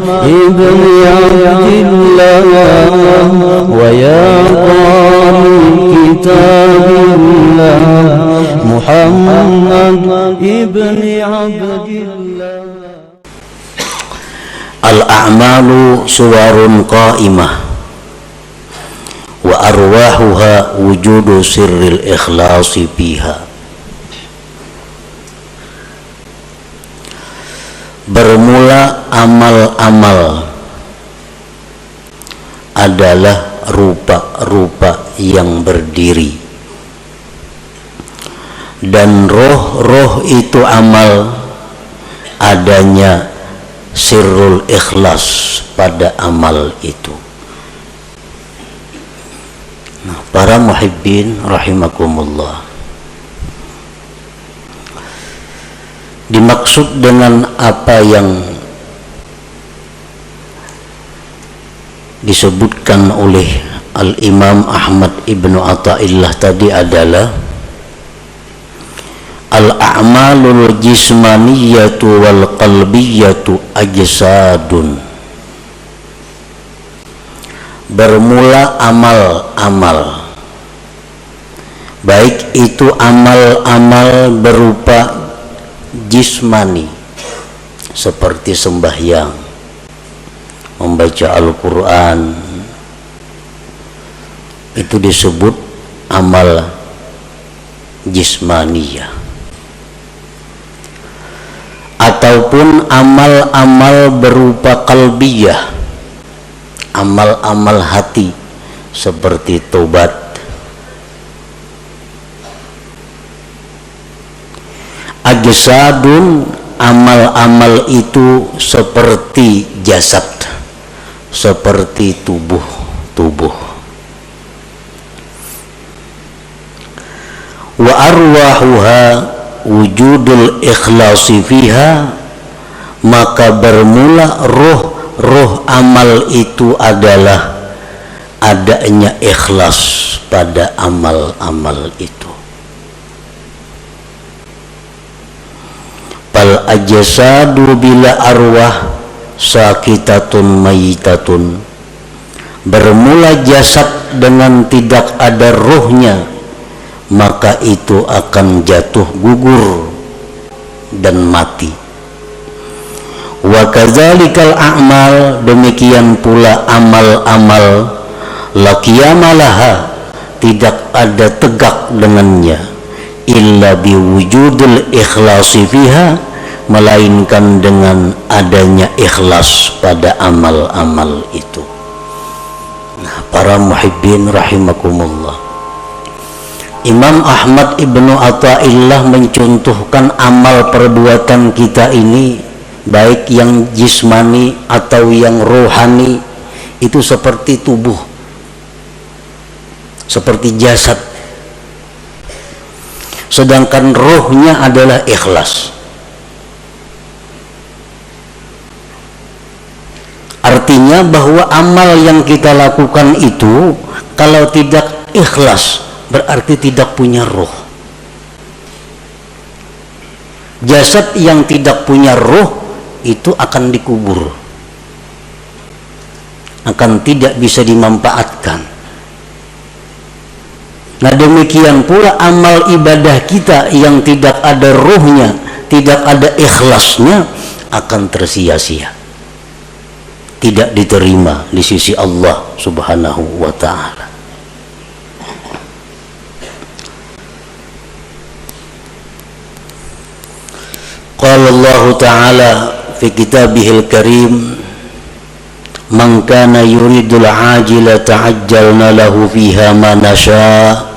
ابن عبد الله ويا قارئ كتاب الله محمد ابن عبد الله. Al-a'malu suwarun qa'imah wa arwahuha wujudu sirril ikhlasi fiha. Bermula amal-amal adalah rupa-rupa yang berdiri, dan roh-roh itu amal adanya sirrul ikhlas pada amal itu. Nah, para muhibbin rahimakumullah, dimaksud dengan apa yang disebutkan oleh Al-Imam Ahmad Ibnu Athaillah tadi adalah al-a'malul jismaniyatu wal qalbiyatu ajsadun. Bermula amal-amal, baik itu amal-amal berupa jismani seperti sembahyang, membaca Al-Quran, itu disebut amal jismaniyah. Ataupun amal-amal berupa qalbiyah, amal-amal hati seperti tobat, ajsadun, amal-amal itu seperti jasad, seperti tubuh. Wa arwahuha wujudul ikhlasi fiha, maka bermula roh amal itu adalah adanya ikhlas pada amal-amal itu. Fal ajsadu bila arwah sakitatun mayitatun. Bermula jasad dengan tidak ada rohnya, maka itu akan jatuh gugur dan mati. Wa kadzalikal a'mal, demikian pula amal-amal la qiyamalaha, tidak ada tegak dengannya, illa biwujudil ikhlasi fiha, melainkan dengan adanya ikhlas pada amal-amal itu. Nah, para muhibbin rahimakumullah, Imam Ahmad Ibnu Athaillah mencontohkan amal perbuatan kita ini, baik yang jismani atau yang rohani, itu seperti tubuh, seperti jasad. Sedangkan rohnya adalah ikhlas. Artinya bahwa amal yang kita lakukan itu kalau tidak ikhlas berarti tidak punya roh. Jasad yang tidak punya roh itu akan dikubur, akan tidak bisa dimanfaatkan. Nah, demikian pula amal ibadah kita yang tidak ada rohnya, tidak ada ikhlasnya, akan tersia-sia, tidak diterima di sisi Allah Subhanahu wa ta'ala. Qala Allah Ta'ala fi kitabihil karim, man kana yuridul ajila ta'ajjalna lahu fiha ma nasha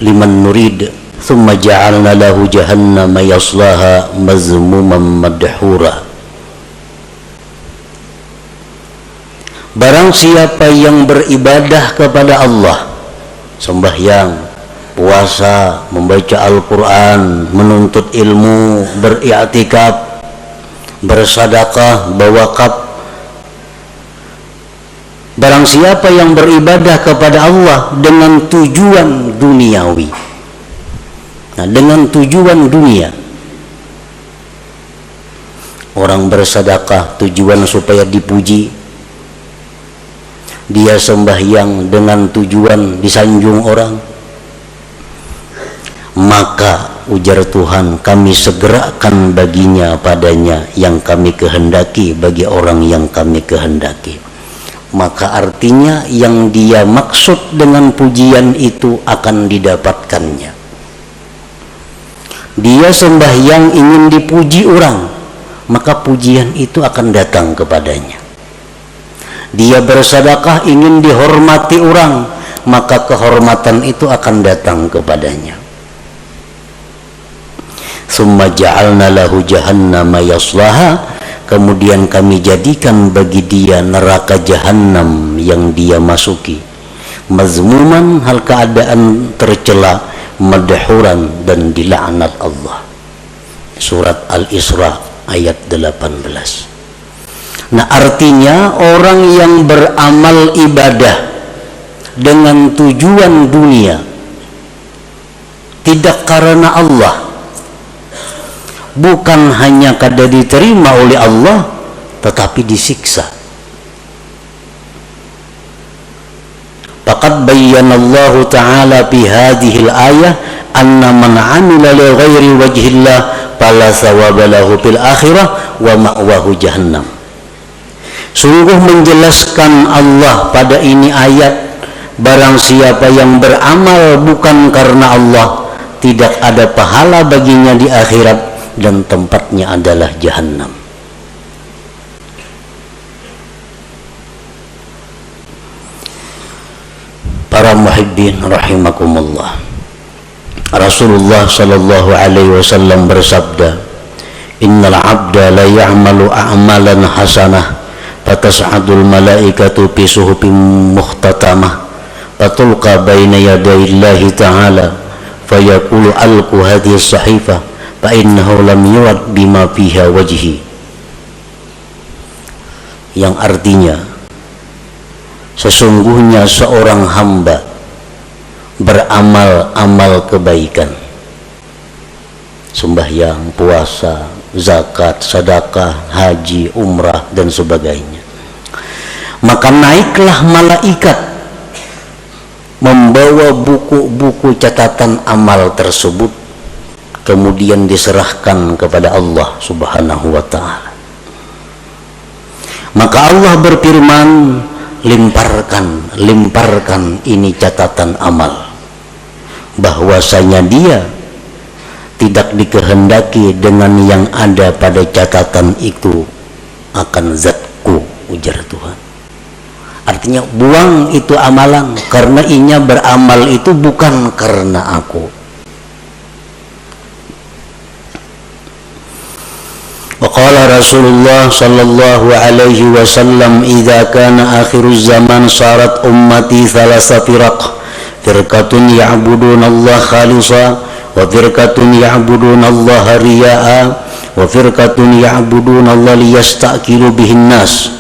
liman nurid thumma ja'alna lahu jahannama yaslaha mazmuman madhura. Barang siapa yang beribadah kepada Allah, sembahyang, puasa, membaca Al-Quran, menuntut ilmu, beriktikaf, bersedekah, berwakaf. Barang siapa yang beribadah kepada Allah dengan tujuan duniawi, nah, dengan tujuan dunia, Orang bersedekah tujuan supaya dipuji, dia sembahyang dengan tujuan disanjung orang, maka ujar Tuhan, kami segerakan baginya padanya yang kami kehendaki bagi orang yang kami kehendaki. Maka artinya yang dia maksud dengan pujian itu akan didapatkannya. Dia sembahyang ingin dipuji orang, maka pujian itu akan datang kepadanya. Dia bersedekah ingin dihormati orang, maka kehormatan itu akan datang kepadanya. Summa ja'alna lahu jahannama yaslaha, kemudian kami jadikan bagi dia neraka jahanam yang dia masuki, mazmuman, hal keadaan tercela, madhuran, dan dilaknat Allah. Surat Al-Isra ayat 18. Nah, artinya orang yang beramal ibadah dengan tujuan dunia, tidak karena Allah, bukan hanya kada diterima oleh Allah, tetapi disiksa. Faqad bayyana Allah Ta'ala fi hadhihi al-ayah anna man 'amila li ghairi wajhillah fala thawaba lahu fil akhirah wa ma'wahu jahannam. Sungguh menjelaskan Allah pada ini ayat, barang siapa yang beramal bukan karena Allah, tidak ada pahala baginya di akhirat dan tempatnya adalah jahannam. Para muhibbin rahimakumullah, Rasulullah sallallahu alaihi wasallam bersabda, innal abda la ya'malu a'malan hasanah fatas'adul malaikatu fi suhufin mukhtatamah fatulqa baina yadayillahi ta'ala fayaqulu alqu hadhihi as-sahifah fa innahu lam yurad bima fiha wajhi. Yang artinya, sesungguhnya seorang hamba beramal amal kebaikan, sembahyang, puasa, zakat, sedekah, haji, umrah, dan sebagainya, maka naiklah malaikat membawa buku-buku catatan amal tersebut, kemudian diserahkan kepada Allah Subhanahu wa ta'ala. Maka Allah berfirman, limparkan ini catatan amal, bahwasanya dia tidak dikehendaki dengan yang ada pada catatan itu akan zatku, ujar Tuhan. Artinya buang itu amalan, karena inya beramal itu bukan karena aku. Waqala Rasulullah sallallahu alaihi wasallam, idza kana akhiruz zaman sarat ummati thalatha firaq, firqatun ya'buduna Allah khalisa, wa firqatun ya'buduna Allah riya'a, wa firqatun ya'buduna Allah liyastaqilu bihin nas.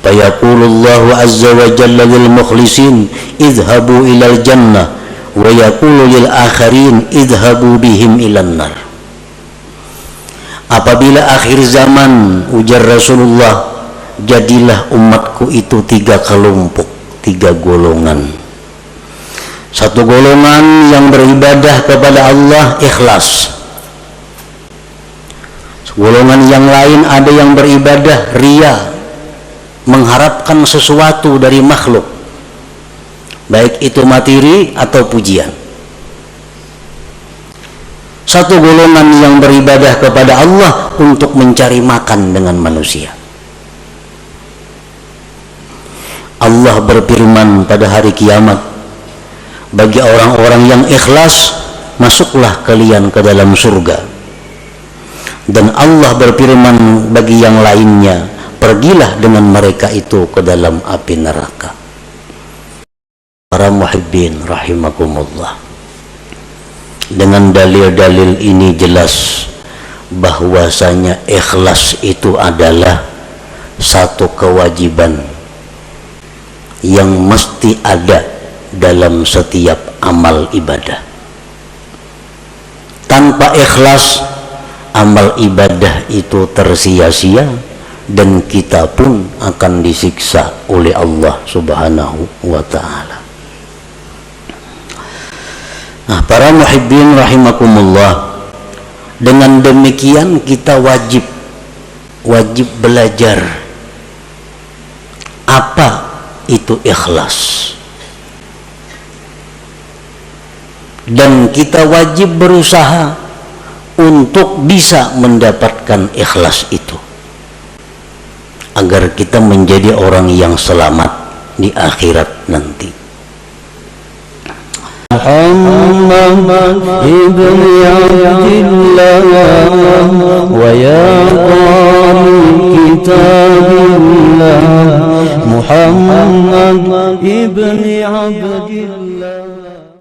Fayaqulullahu azza wa jalla lil mukhlisin idhabu ilal jannah, wa yaqulu lil akharin idhabu bihim ilan nar. Apabila akhir zaman, ujar Rasulullah, jadilah umatku itu 3 kelompok, 3 golongan. Satu golongan yang beribadah kepada Allah ikhlas. Golongan yang lain ada yang beribadah riya, mengharapkan sesuatu dari makhluk, baik itu materi atau pujian. Satu golongan yang beribadah kepada Allah untuk mencari makan dengan manusia. Allah berfirman pada hari kiamat, bagi orang-orang yang ikhlas, masuklah kalian ke dalam surga. Dan Allah berfirman bagi yang lainnya, pergilah dengan mereka itu ke dalam api neraka. Para muhibbin rahimakumullah, dengan dalil-dalil ini jelas bahwasanya ikhlas itu adalah satu kewajiban yang mesti ada dalam setiap amal ibadah. Tanpa ikhlas amal ibadah itu tersia-sia dan kita pun akan disiksa oleh Allah Subhanahu wa ta'ala. Nah, para muhibbin rahimakumullah, dengan demikian kita wajib belajar apa itu ikhlas, dan kita wajib berusaha untuk bisa mendapatkan ikhlas itu agar kita menjadi orang yang selamat di akhirat nanti. Muhammad ibn Abdillah wa ya